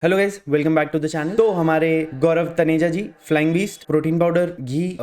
Hello guys, welcome back to the channel. तो हमारे Gaurav Taneja ji flying beast protein powder घी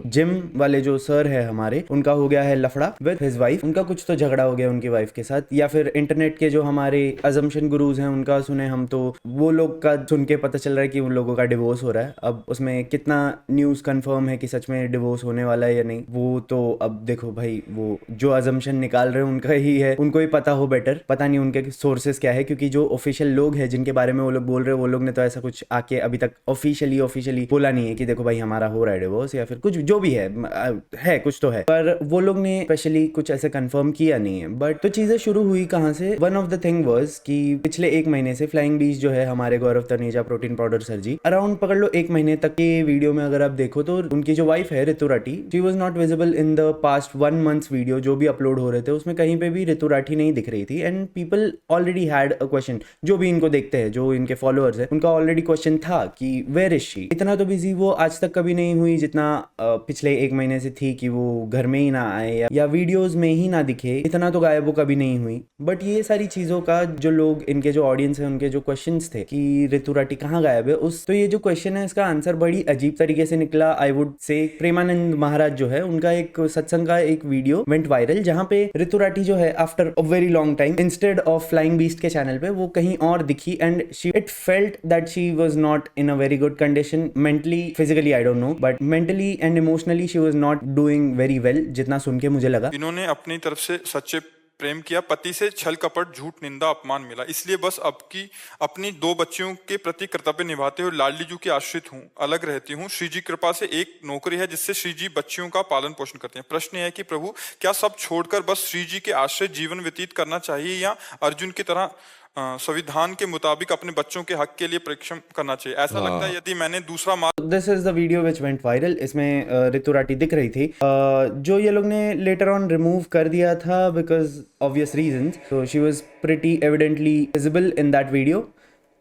gym वाले जो सर है हमारे, उनका हो गया है लफड़ा विद हिज वाइफ। उनका कुछ तो झगड़ा हो गया उनकी वाइफ के साथ, या फिर इंटरनेट के जो हमारे अजम्पशन गुरुज हैं उनका सुने हम, तो वो लोग का सुन के पता चल रहा है कि उन लोगों का डिवोर्स हो रहा है। अब उसमें कितना न्यूज कंफर्म है कि सच में डिवोर्स होने वाला है या नहीं, वो तो अब देखो भाई, वो जो अजम्पशन निकाल रहे हैं उनका ही है, उनको ही पता हो बेटर। पता नहीं उनके सोर्सेस क्या है, क्योंकि जो ऑफिशियल लोग हैं जिनके बारे में वो लोग बोल रहे हैं, वो लोग ने तो ऐसा कुछ आके अभी तक ऑफिशियली बोला नहीं है कि देखो भाई हमारा हो रहा है डिवोर्स, या फिर कुछ जो भी है कुछ तो है, पर वो लोग ने स्पेशली कुछ ऐसे कंफर्म किया नहीं है। बट तो चीजें शुरू हुई कहाँ से? One of the thing was कि पिछले एक महीने से फ्लाइंग बीस्ट जो है हमारे Gaurav Taneja protein powder sir जी, अराउंड पकड़ लो एक महीने तक के वीडियो में अगर आप देखो तो उनकी जो वाइफ है Ritu Rathi, she was not visible in the past 1 months video जो भी अपलोड हो रहे थे, उसमें कहीं पे भी ऋतु राठी नहीं दिख रही थी। And people already had a question, जो भी इनको देखते हैं, जो इनके फॉलोअर्स है, उनका ऑलरेडी क्वेश्चन था कि वेयर इज शी। इतना तो बिजी वो आज तक कभी नहीं हुई जितना पिछले एक महीने से थी, कि वो घर में ही ना आए या वीडियोस में ही ना दिखे, इतना तो गायब वो कभी नहीं हुई। बट ये सारी चीजों का जो लोग, इनके जो ऑडियंस है, उनके जो क्वेश्चंस थे कि ऋतु राठी कहाँ गायब है, उस तो ये जो क्वेश्चन है इसका आंसर बड़ी अजीब तरीके से निकला। I would say Premanand Maharaj जो है, उनका एक सत्संग का एक वीडियो वेंट वायरल, जहां पे ऋतु राठी जो है after a very long time, instead of flying beast के चैनल पे, वो कहीं और दिखी। And she it felt that she was not in a very good condition mentally, physically I don't know, but mentally and emotionally she was not doing very well, जितना सुन के मुझे लगा। इन्होंने अपनी तरफ से सच्चे प्रेम किया, पति से छल कपट झूठ निंदा अपमान मिला, इसलिए बस अब की अपनी 2 बच्चियों के प्रति कर्तव्य निभाते हुए लाडली जू की आश्रित हूँ, अलग रहती हूँ। श्री जी कृपा से एक नौकरी है जिससे श्री जी बच्चियों का पालन पोषण करते हैं। प्रश्न यह है कि प्रभु, क्या सब छोड़कर बस श्री जी के आश्रित जीवन व्यतीत करना चाहिए, या अर्जुन की तरह संविधान के मुताबिक अपने बच्चों के हक के लिए परिश्रम करना चाहिए? ऐसा लगता है यदि मैंने दूसरा मार्ग। This is the video which went viral. इसमें ऋतु राठी दिख रही थी, जो ये लोग ने लेटर ऑन रिमूव कर दिया था because obvious reasons. So she was pretty evidently visible in that video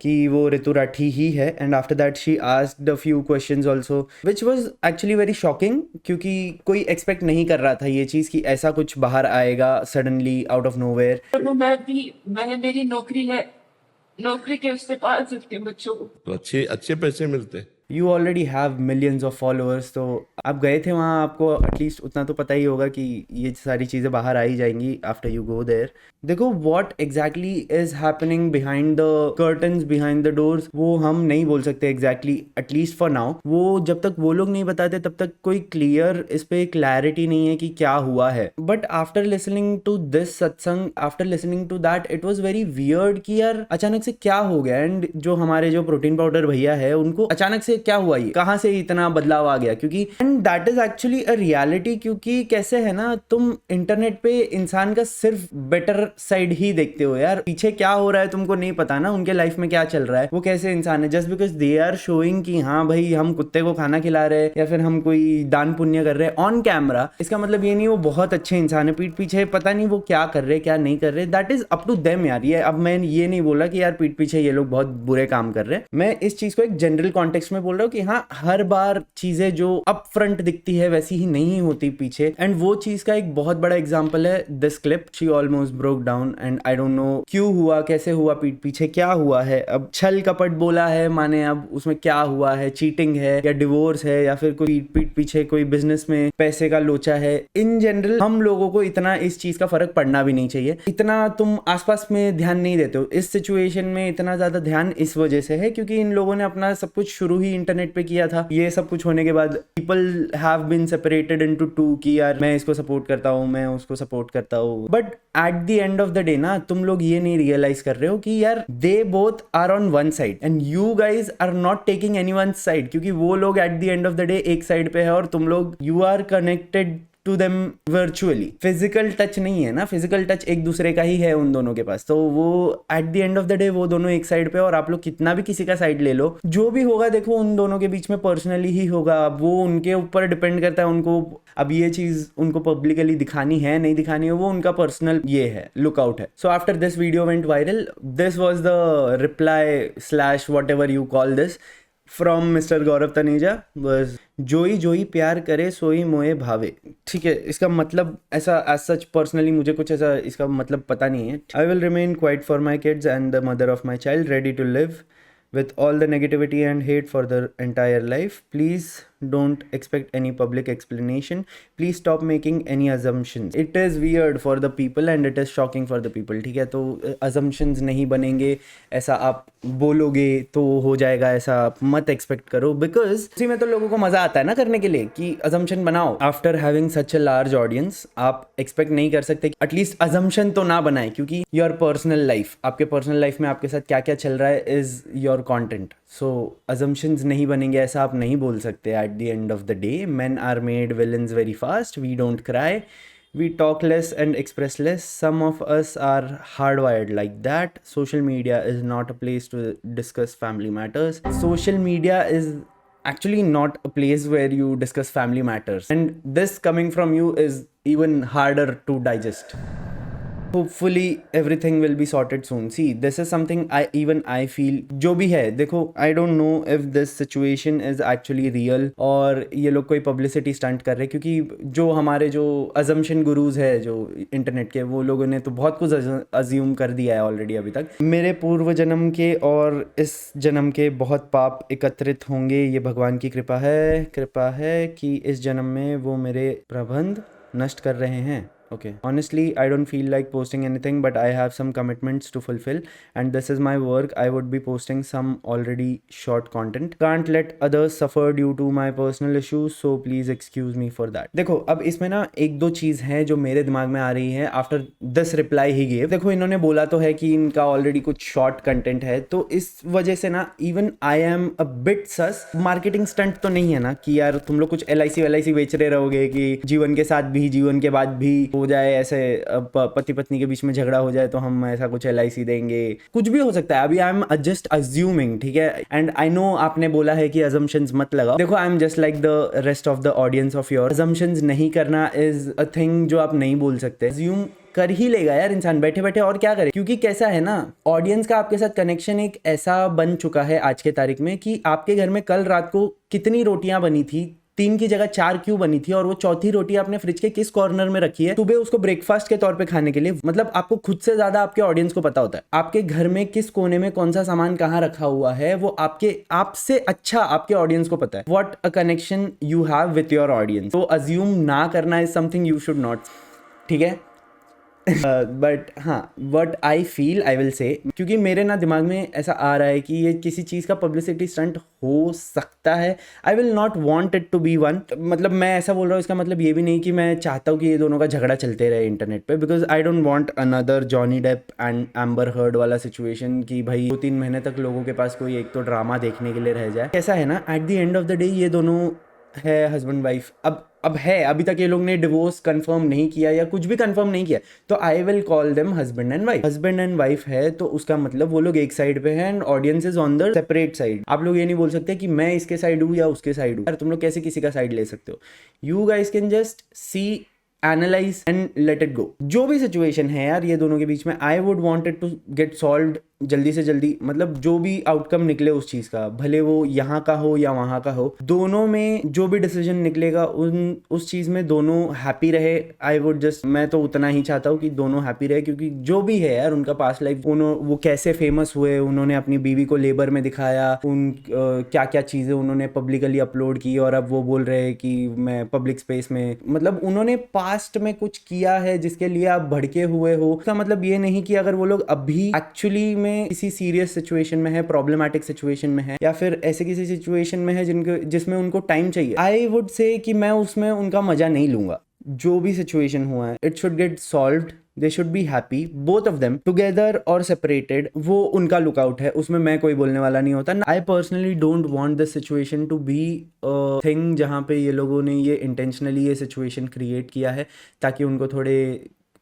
कि वो ऋतु राठी ही है। And after that she asked a few questions also, which was actually very shocking, क्योंकि कोई एक्सपेक्ट नहीं कर रहा था ये चीज़ कि ऐसा कुछ बाहर आएगा सडनली आउट ऑफ नोवेयर। मैंने मेरी नौकरी है, नौकरी के उससे पाल सकती हूँ बच्चों को। तो अच्छे अच्छे पैसे मिलते हैं। You already have millions of followers, तो आप गए थे वहाँ, आपको एटलीस्ट उतना तो पता ही होगा कि ये सारी चीज़ें बाहर आ ही जाएंगी आफ्टर यू गो देयर। देखो what exactly is happening behind the curtains, behind the doors, वो हम नहीं बोल सकते एग्जैक्टली, एटलीस्ट फॉर नाउ। वो जब तक वो लोग नहीं बताते तब तक कोई क्लियर इस पे क्लैरिटी नहीं है कि क्या हुआ है। But after listening to this satsang, after listening to that, it was very weird कि यार अचानक से क्या हो गया। एंड जो हमारे जो प्रोटीन पाउडर भैया है, उनको अचानक से क्या हुआ, ये कहाँ से इतना बदलाव आ गया? क्योंकि and that is actually a reality. क्योंकि कैसे है ना, तुम इंटरनेट पे इंसान का सिर्फ बेटर साइड ही देखते हो यार, पीछे क्या हो रहा है तुमको नहीं पता ना, उनके लाइफ में क्या चल रहा है, वो कैसे इंसान है। Just because they are showing कि हाँ भाई हम कुत्ते को खाना खिला रहे हैं, या फिर हम कोई दान पुण्य कर रहे हैं ऑन कैमरा, इसका मतलब ये नहीं वो बहुत अच्छे इंसान है। पीठ पीछे पता नहीं वो क्या कर रहे क्या नहीं कर रहे, that is up to them यार। ये अब मैं ये नहीं बोला कि यार पीठ पीछे ये लोग बहुत बुरे काम कर रहे हैं, मैं इस चीज को एक जनरल कॉन्टेक्स्ट में बोल रहा हूँ कि हाँ, हर बार चीजें जो अप फ्रंट दिखती है वैसी ही नहीं होती पीछे। एंड वो चीज का एक बहुत बड़ा एग्जांपल है this clip. She almost broke down and I don't know क्यों हुआ, कैसे हुआ, पीठ पीछे क्या हुआ है। अब छल कपट बोला है, माने अब उसमें क्या हुआ है, चीटिंग है या डिवोर्स है, या फिर कोई पीठ पीछे कोई बिजनेस में पैसे का लोचा है। इन जनरल हम लोगों को इतना इस चीज का फर्क पड़ना भी नहीं चाहिए, इतना तुम आसपास में ध्यान नहीं देते हो। इस सिचुएशन में इतना ज्यादा ध्यान इस वजह से है क्योंकि इन लोगों ने अपना सब कुछ शुरू ही इंटरनेट पे किया था। ये सब कुछ होने के बाद people have been separated into 2 कि यार मैं इसको सपोर्ट करता हूँ, मैं उसको सपोर्ट करता हूँ। But at the end of the day ना, तुम लोग ये नहीं रियलाइज कर रहे हो कि यार they both are on one side and you guys are not taking anyone's side, क्योंकि वो लोग at the end of the day एक साइड पे है और तुम लोग you are connected to them virtually. Physical touch नहीं है ना, फिजिकल टच एक दूसरे का ही है उन दोनों के पास, तो वो eight the end of the day वो दोनों एक साइड पे, और आप लोग कितना भी किसी का साइड ले लो, जो भी होगा देखो उन दोनों के बीच में पर्सनली ही होगा। अब वो उनके ऊपर डिपेंड करता है, उनको अब ये चीज उनको पब्लिकली दिखानी है नहीं दिखानी है, वो उनका पर्सनल ये है, लुकआउट है। So after this video went viral, this was the reply slash whatever you call this from mister Gaurav Taneja, बस जोई जोई प्यार करे सोई मोए भावे। ठीक है, इसका मतलब ऐसा एज सच पर्सनली मुझे कुछ ऐसा इसका मतलब पता नहीं है। I will remain quite for my kids and the mother of my child, ready to live with all the negativity and hate for the entire life. Please don't expect any public explanation. Please stop making any assumptions. It is weird for the people and it is shocking for the people. ठीक है, तो assumptions नहीं बनेंगे, ऐसा आप बोलोगे तो हो जाएगा, ऐसा आप मत एक्सपेक्ट करो, बिकॉज उसी में तो लोगों को मजा आता है ना करने के लिए कि assumption बनाओ. After having such a large audience आप एक्सपेक्ट नहीं कर सकते, एटलीस्ट assumption तो ना बनाए, क्योंकि योर पर्सनल लाइफ, आपके पर्सनल लाइफ में आपके साथ क्या क्या चल रहा है is your content. So assumptions नहीं बनेंगे, ऐसा आप नहीं बोल सकते. Eight the end of the day men are made villains very fast. We don't cry, we talk less and express less. Some of us are hardwired like that. Social media is not a place to discuss family matters. Social media is actually not a place where you discuss family matters, and this coming from you is even harder to digest. Hopefully everything will be sorted soon. See, this is something I feel, जो भी है, देखो, I don't know if this situation is actually real और ये लोग कोई publicity stunt कर रहे हैं, क्योंकि जो हमारे जो assumption gurus है जो इंटरनेट के, वो लोगों ने तो बहुत कुछ assume कर दिया है ऑलरेडी अभी तक. मेरे पूर्व जन्म के और इस जन्म के बहुत पाप एकत्रित होंगे, ये भगवान की कृपा है कि इस जन्म में वो मेरे प्रबंध नष्ट कर रहे हैं. Okay. Honestly, I don't feel like posting anything, but I have some commitments to fulfill, and this is my work. I would be posting some already short content. Can't let others suffer due to my personal issues, so please excuse me for that. देखो, अब इसमें ना एक दो चीज़ हैं जो मेरे दिमाग में आ रही है after this reply he gave. देखो, इन्होंने बोला तो है कि इनका ऑलरेडी कुछ शॉर्ट कंटेंट है, तो इस वजह से ना even I am a bit sauce. Marketing stunt तो नहीं है ना कि यार तुम लोग कुछ LIC बेच रहे रहोगे कि जीवन के साथ भी, जीवन के बाद भी हो जाए, ऐसे पति पत्नी के बीच में झगड़ा हो जाए तो हम ऐसा कुछ LIC देंगे. कुछ भी हो सकता है. अभी आई एम जस्ट अज्यूमिंग, ठीक है, एंड आई नो आपने बोला है कि assumptions मत लगाओ. देखो, I am just like the rest of the audience of your. assumptions नहीं करना इज अ थिंग जो आप नहीं बोल सकते. assume कर ही लेगा यार इंसान बैठे बैठे, और क्या करे, क्योंकि कैसा है ना, ऑडियंस का आपके साथ कनेक्शन एक ऐसा बन चुका है आज के तारीख में कि आपके घर में कल रात को कितनी रोटियां बनी थी, 3 की जगह 4 क्यों बनी थी, और वो चौथी रोटी आपने फ्रिज के किस कॉर्नर में रखी है सुबह उसको ब्रेकफास्ट के तौर पे खाने के लिए. मतलब आपको खुद से ज्यादा आपके ऑडियंस को पता होता है आपके घर में किस कोने में कौन सा सामान कहाँ रखा हुआ है. वो आपसे अच्छा आपके ऑडियंस को पता है. What a connection you have with your audience. तो अज्यूम ना करना is something you should not, ठीक है. बट हाँ, what I feel I will say, क्योंकि मेरे ना दिमाग में ऐसा आ रहा है कि ये किसी चीज़ का पब्लिसिटी स्टंट हो सकता है. I will not want it to be one. मतलब मैं ऐसा बोल रहा हूँ, इसका मतलब ये भी नहीं कि मैं चाहता हूँ कि ये दोनों का झगड़ा चलते रहे इंटरनेट पे, because I don't want another Johnny Depp and Amber Heard वाला सिचुएशन कि भाई 2-3 महीने तक लोगों के पास कोई एक तो ड्रामा देखने के लिए रह जाए. ऐसा है ना, eight the end of the day ये दोनों है हस्बैंड वाइफ. अब है, अभी तक ये लोग ने डिवोर्स कंफर्म नहीं किया या कुछ भी कंफर्म नहीं किया, तो I will call them husband and wife. Husband and wife है तो उसका मतलब वो लोग एक साइड पे हैं and audience is on the separate side. आप लोग ये नहीं बोल सकते कि मैं इसके साइड हूँ या उसके साइड हूँ. यार तुम लोग कैसे किसी का साइड ले सकते हो. You guys can just see, analyse and let it go. जो भी सिचुएशन है यार ये दोनों के बीच में, I would want it to get solved जल्दी से जल्दी. मतलब जो भी आउटकम निकले उस चीज़ का, भले वो यहाँ का हो या वहाँ का हो, दोनों में जो भी डिसीजन निकलेगा उस चीज़ में दोनों हैप्पी रहे. आई वुड जस्ट, मैं तो उतना ही चाहता हूँ कि दोनों हैप्पी रहे, क्योंकि जो भी है यार उनका पास्ट लाइफ, वो कैसे फेमस हुए, उन्होंने अपनी बीवी को लेबर में दिखाया, क्या क्या चीज़ें उन्होंने पब्लिकली अपलोड की, और अब वो बोल रहे हैं कि मैं पब्लिक स्पेस में, मतलब उन्होंने पास्ट में कुछ किया है जिसके लिए आप भड़के हुए हो. उसका मतलब ये नहीं कि अगर वो लोग अभी एक्चुअली में किसी सीरियस सिचुएशन में है, प्रॉब्लमैटिक सिचुएशन में है, या फिर ऐसे किसी सिचुएशन में है जिसमें उनको टाइम चाहिए, आई वुड से कि मैं उसमें उनका मजा नहीं लूंगा. जो भी सिचुएशन हुआ है, it should get solved. They should be happy, both of them, together और सेपरेटेड. वो उनका लुकआउट है, उसमें मैं कोई बोलने वाला नहीं होता. I personally don't want this situation to be a thing जहाँ पे ये लोगों ने ये इंटेंशनली ये सिचुएशन क्रिएट किया है ताकि उनको थोड़े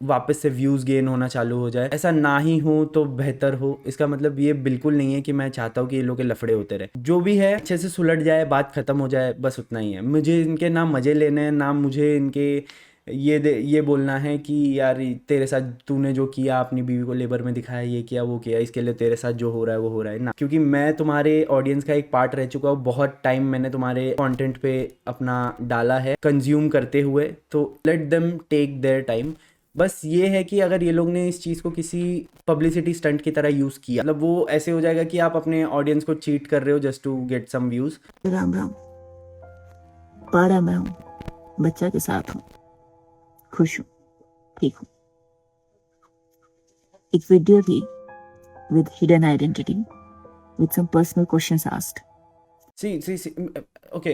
वापस से व्यूज़ गेन होना चालू हो जाए. ऐसा ना ही हो तो बेहतर हो. इसका मतलब ये बिल्कुल नहीं है कि मैं चाहता हूँ कि ये लोग के लफड़े होते रहे. जो भी है अच्छे से सुलझ जाए, बात खत्म हो जाए, बस उतना ही है. मुझे इनके ना मज़े लेने हैं, ना मुझे इनके ये बोलना है कि यार तेरे साथ तूने जो किया, अपनी बीवी को लेबर में दिखाया, ये किया वो किया, इसके लिए तेरे साथ जो हो रहा है वो हो रहा है ना. क्योंकि मैं तुम्हारे ऑडियंस का एक पार्ट रह चुका हूँ. बहुत टाइम मैंने तुम्हारे कंटेंट पे अपना डाला है कंज्यूम करते हुए, तो let them take their time. बस ये है कि अगर ये लोग ने इस चीज़ को किसी पब्लिसिटी स्टंट की तरह यूज़ किया, मतलब वो ऐसे हो जाएगा कि आप अपने ऑडियंस को चीट कर रहे हो just to get some views. Ram Ram. पारा मैं हूँ, बच्चा के साथ हूँ, खुश हूँ, ठीक हूँ। एक वीडियो थी with hidden identity with some personal questions asked. Okay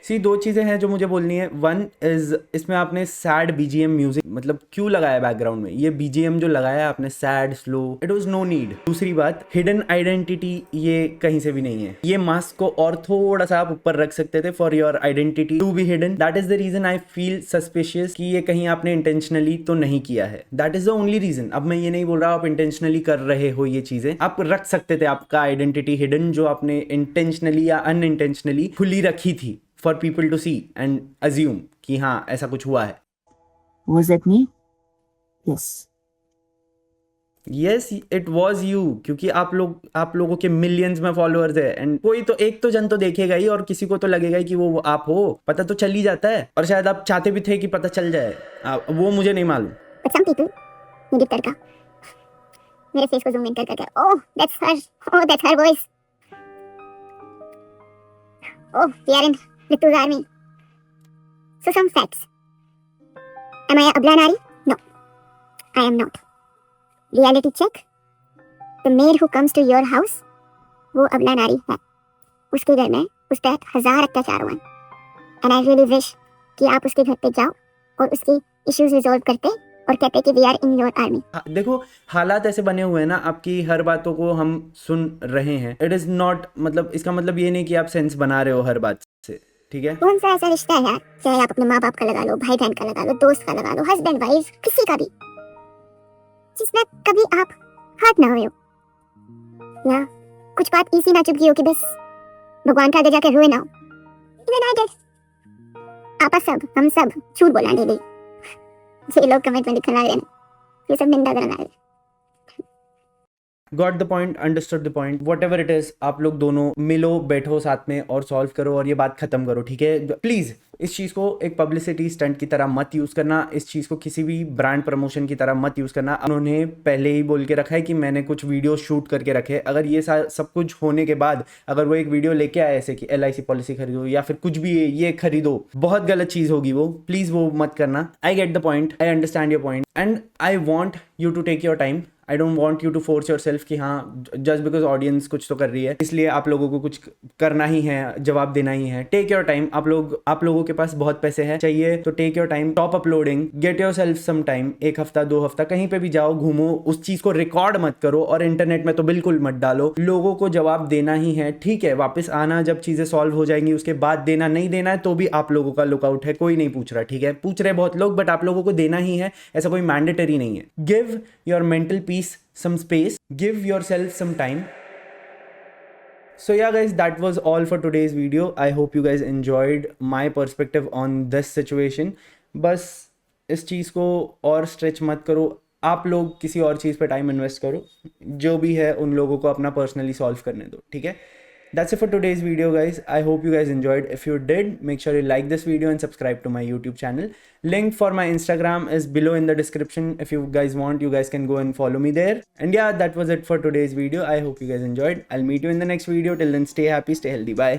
see दो चीज़ें हैं जो मुझे बोलनी है। वन इज इसमें आपने सैड बीजीएम म्यूजिक मतलब क्यों लगाया बैकग्राउंड में, ये बीजीएम जो लगाया आपने sad slow, it was no need. दूसरी बात, हिडन आइडेंटिटी ये कहीं से भी नहीं है। ये मास्क को और थोड़ा सा आप ऊपर रख सकते थे for your identity to be hidden. That is the reason I feel suspicious कि ये कहीं आपने इंटेंशनली तो नहीं किया है। That is the only reason. अब मैं ये नहीं बोल रहा आप इंटेंशनली कर रहे हो ये चीजें, आप रख सकते थे आपका आइडेंटिटी हिडन जो आपने इंटेंशनली या अनइंटेंशनली खुली रखी थी for people to see and assume कि हाँ ऐसा कुछ हुआ है। Was that me? Yes. Yes it was you, क्योंकि आप लोगों के मिलियंस में फॉलोअर्स है एंड कोई तो एक तो जन तो देखेगा ही और किसी को तो लगेगा ही कि वो आप हो। पता तो चल ही जाता है और शायद आप चाहते भी थे कि पता चल जाए, वो मुझे नहीं मालूम। But some people need it तड़का। मेरे फेस को जूम इन कर कर oh that's her voice, oh we are in Ritu's army. So some facts. Am I a Abla Nari? No, I am not. Reality check. The maid who comes to your house, वो अबला नारी है। उसके घर में उस पर 1000 अत्याचार हुए and I really wish कि आप उसके घर पे जाओ और उसके इश्यूज रिजॉल्व करते और कहते कि we are in your army. देखो हालात ऐसे बने हुए हैं ना, आपकी हर बातों को हम सुन रहे हैं। इट इज नॉट मतलब इसका मतलब ये नहीं कि आप सेंस बना रहे हो हर बात से, ठीक है। कौन सा ऐसा रिश्ता है यार, चाहे आप अपने माँ बाप का लगा लो, भाई बहन का लगा लो, दोस्त का लगा लो, हस्बैंड वाइफ, किसी का भी, जिसमें कभी आप हर्ट ना हुए हो या कुछ बात इसी ना चुप गई हो कि बस भगवान के आगे जाकर रोए ना हो। Even I did. आपा सब हम सब झूठ बोला डेली। ये लोग कमेंट में लिखने लगे ये सब निंदा करने लगे। Got the point, understood the point, what ever it is. आप लोग दोनों मिलो, बैठो साथ में और सॉल्व करो और ये बात खत्म करो, ठीक है। प्लीज इस चीज़ को एक पब्लिसिटी स्टंट की तरह मत यूज़ करना, इस चीज़ को किसी भी ब्रांड प्रमोशन की तरह मत यूज़ करना। उन्होंने पहले ही बोल के रखा है कि मैंने कुछ वीडियो शूट करके रखे। अगर ये सब कुछ होने के बाद अगर वो एक वीडियो लेके आए ऐसे कि LIC पॉलिसी खरीदो या फिर कुछ भी ये खरीदो, बहुत गलत चीज़ होगी वो। प्लीज़ वो मत करना। I get the point, I understand your point and I want you to take your time. I don't want you to force yourself कि हाँ जस्ट बिकॉज ऑडियंस कुछ तो कर रही है इसलिए आप लोगों को कुछ करना ही है, जवाब देना ही है। Take your time. आप लोगों के पास बहुत पैसे हैं, चाहिए तो take your time, stop uploading, get yourself some time. 1 हफ्ता 2 हफ्ता कहीं पे भी जाओ, घूमो, उस चीज को रिकॉर्ड मत करो और इंटरनेट में तो बिल्कुल मत डालो। लोगों को जवाब देना ही है, ठीक है। वापस आना जब चीजें सॉल्व हो जाएंगी उसके बाद देना, नहीं देना है तो भी आप लोगों का लुकआउट है, कोई नहीं पूछ रहा, ठीक है। पूछ रहे बहुत लोग बट आप लोगों को देना ही है, ऐसा कोई मैंडेटरी नहीं है। Give your mental peace some space, give yourself some time. So yeah guys, that was all for today's video. I hope you guys enjoyed my perspective on this situation. बस इस चीज़ को और स्ट्रेच मत करो, आप लोग किसी और चीज़ पे टाइम इन्वेस्ट करो, जो भी है उन लोगों को अपना पर्सनली सॉल्व करने दो, ठीक है। That's it for today's video guys. I hope you guys enjoyed. If you did, make sure you like this video and subscribe to my YouTube channel. Link for my Instagram is below in the description. If you guys want, you guys can go and follow me there. And yeah, that was it for today's video. I hope you guys enjoyed. I'll meet you in the next video. Till then, stay happy, stay healthy. Bye.